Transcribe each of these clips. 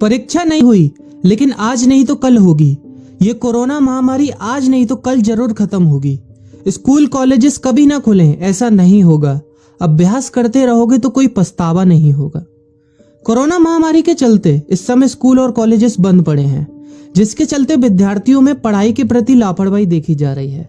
परीक्षा नहीं हुई, लेकिन आज नहीं तो कल होगी। ये कोरोना महामारी आज नहीं तो कल जरूर खत्म होगी। स्कूल कॉलेजेस कभी ना खुलें, ऐसा नहीं होगा। अभ्यास करते रहोगे तो कोई पछतावा नहीं होगा। कोरोना महामारी के चलते इस समय स्कूल और कॉलेजेस बंद पड़े हैं, जिसके चलते विद्यार्थियों में पढ़ाई के प्रति लापरवाही देखी जा रही है।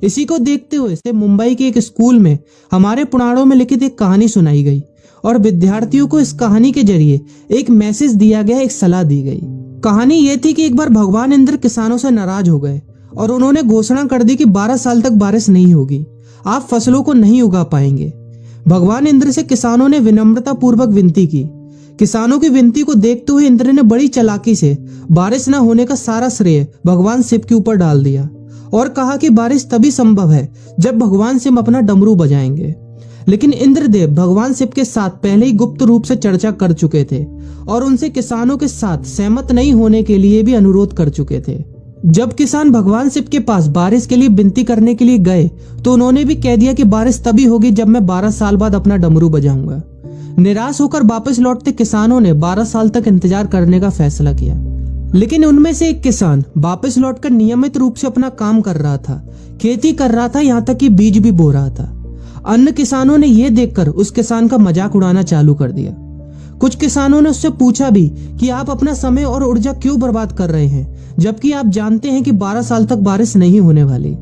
इसी को देखते हुए से मुंबई के एक स्कूल में हमारे पुराणों में लिखित एक कहानी सुनाई गई और विद्यार्थियों को इस कहानी के जरिए एक मैसेज दिया गया, एक सलाह दी गई। कहानी ये थी कि एक बार भगवान इंद्र किसानों से नाराज हो गए और उन्होंने घोषणा कर दी कि 12 साल तक बारिश नहीं होगी, आप फसलों को नहीं उगा पाएंगे। भगवान इंद्र से किसानों ने विनम्रता पूर्वक विनती की। किसानों की विनती को देखते हुए इंद्र ने बड़ी चालाकी से बारिश न होने का सारा श्रेय भगवान शिव के ऊपर डाल दिया और कहा कि बारिश तभी संभव है जब भगवान शिव अपना डमरू बजाएंगे। लेकिन इंद्रदेव भगवान शिव के साथ पहले ही गुप्त रूप से चर्चा कर चुके थे और उनसे किसानों के साथ सहमत नहीं होने के लिए भी अनुरोध कर चुके थे। जब किसान भगवान शिव के पास बारिश के लिए विनती करने के लिए गए तो उन्होंने भी कह दिया कि बारिश तभी होगी जब मैं 12 साल बाद अपना डमरू बजाऊंगा। निराश होकर वापस लौटते किसानों ने 12 साल तक इंतजार करने का फैसला किया। लेकिन उनमें से एक किसान वापस लौटकर नियमित रूप से अपना काम कर रहा था, खेती कर रहा था, यहाँ तक कि बीज भी बो रहा था। अन्य किसानों ने यह देखकर उस किसान का मजाक उड़ाना चालू कर दिया। कुछ किसानों ने उससे पूछा भी कि आप अपना समय और ऊर्जा क्यों बर्बाद कर रहे हैं, जबकि आप जानते हैं कि 12 साल तक बारिश नहीं होने वाली।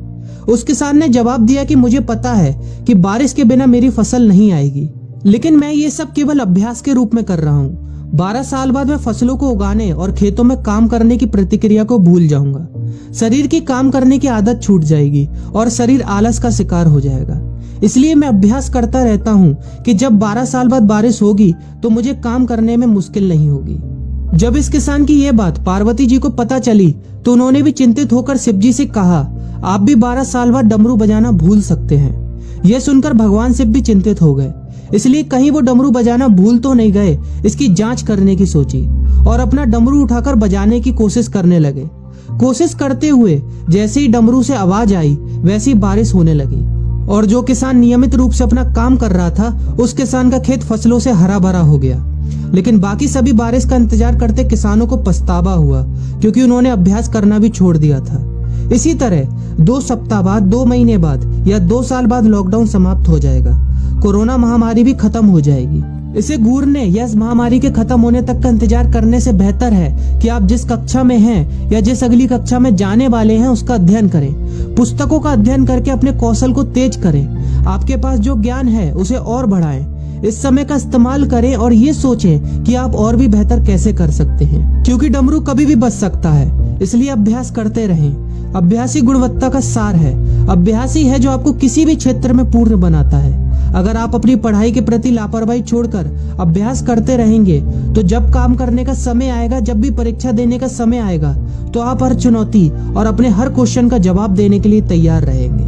उस किसान ने जवाब दिया कि मुझे पता है कि बारिश के बिना मेरी फसल नहीं आएगी, लेकिन मैं ये सब केवल अभ्यास के रूप में कर रहा हूँ। 12 साल बाद मैं फसलों को उगाने और खेतों में काम करने की प्रतिक्रिया को भूल जाऊंगा। शरीर की काम करने की आदत छूट जाएगी और शरीर आलस का शिकार हो जाएगा। इसलिए मैं अभ्यास करता रहता हूँ कि जब 12 साल बाद बारिश होगी तो मुझे काम करने में मुश्किल नहीं होगी। जब इस किसान की यह बात पार्वती जी को पता चली तो उन्होंने भी चिंतित होकर शिव जी से कहा, आप भी 12 साल बाद डमरू बजाना भूल सकते हैं। यह सुनकर भगवान शिव भी चिंतित हो गए, इसलिए कहीं वो डमरू बजाना भूल तो नहीं गए, इसकी जांच करने की सोची और अपना डमरू उठाकर बजाने की कोशिश करने लगे। कोशिश करते हुए जैसे ही डमरू से आवाज आई वैसी बारिश होने लगी और जो किसान नियमित रूप से अपना काम कर रहा था उस किसान का खेत फसलों से हरा भरा हो गया। लेकिन बाकी सभी बारिश का इंतजार करते किसानों को पछतावा हुआ, क्योंकि उन्होंने अभ्यास करना भी छोड़ दिया था। इसी तरह 2 सप्ताह बाद, 2 महीने बाद या 2 साल बाद लॉकडाउन समाप्त हो जाएगा। कोरोना महामारी भी खत्म हो जाएगी। इसे घूरने या इस महामारी के खत्म होने तक का इंतजार करने से बेहतर है कि आप जिस कक्षा में हैं या जिस अगली कक्षा में जाने वाले हैं उसका अध्ययन करें। पुस्तकों का अध्ययन करके अपने कौशल को तेज करें। आपके पास जो ज्ञान है उसे और बढ़ाएं। इस समय का इस्तेमाल करें और ये सोचें कि आप और भी बेहतर कैसे कर सकते हैं, क्योंकि डमरू कभी भी बच सकता है। इसलिए अभ्यास करते रहें। अभ्यास ही गुणवत्ता का सार है। अभ्यास ही है जो आपको किसी भी क्षेत्र में पूर्ण बनाता है। अगर आप अपनी पढ़ाई के प्रति लापरवाही छोड़कर अभ्यास करते रहेंगे तो जब काम करने का समय आएगा, जब भी परीक्षा देने का समय आएगा, तो आप हर चुनौती और अपने हर क्वेश्चन का जवाब देने के लिए तैयार रहेंगे।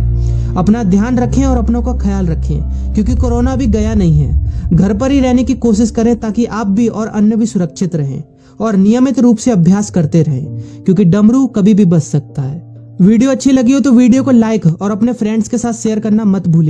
अपना ध्यान रखें और अपनों का ख्याल रखें, क्योंकि कोरोना भी गया नहीं है। घर पर ही रहने की कोशिश करें ताकि आप भी और अन्य भी सुरक्षित रहें और नियमित रूप से अभ्यास करते रहें, क्योंकि डमरू कभी भी बच सकता है। वीडियो अच्छी लगी हो तो वीडियो को लाइक और अपने फ्रेंड्स के साथ शेयर करना मत भूलिए।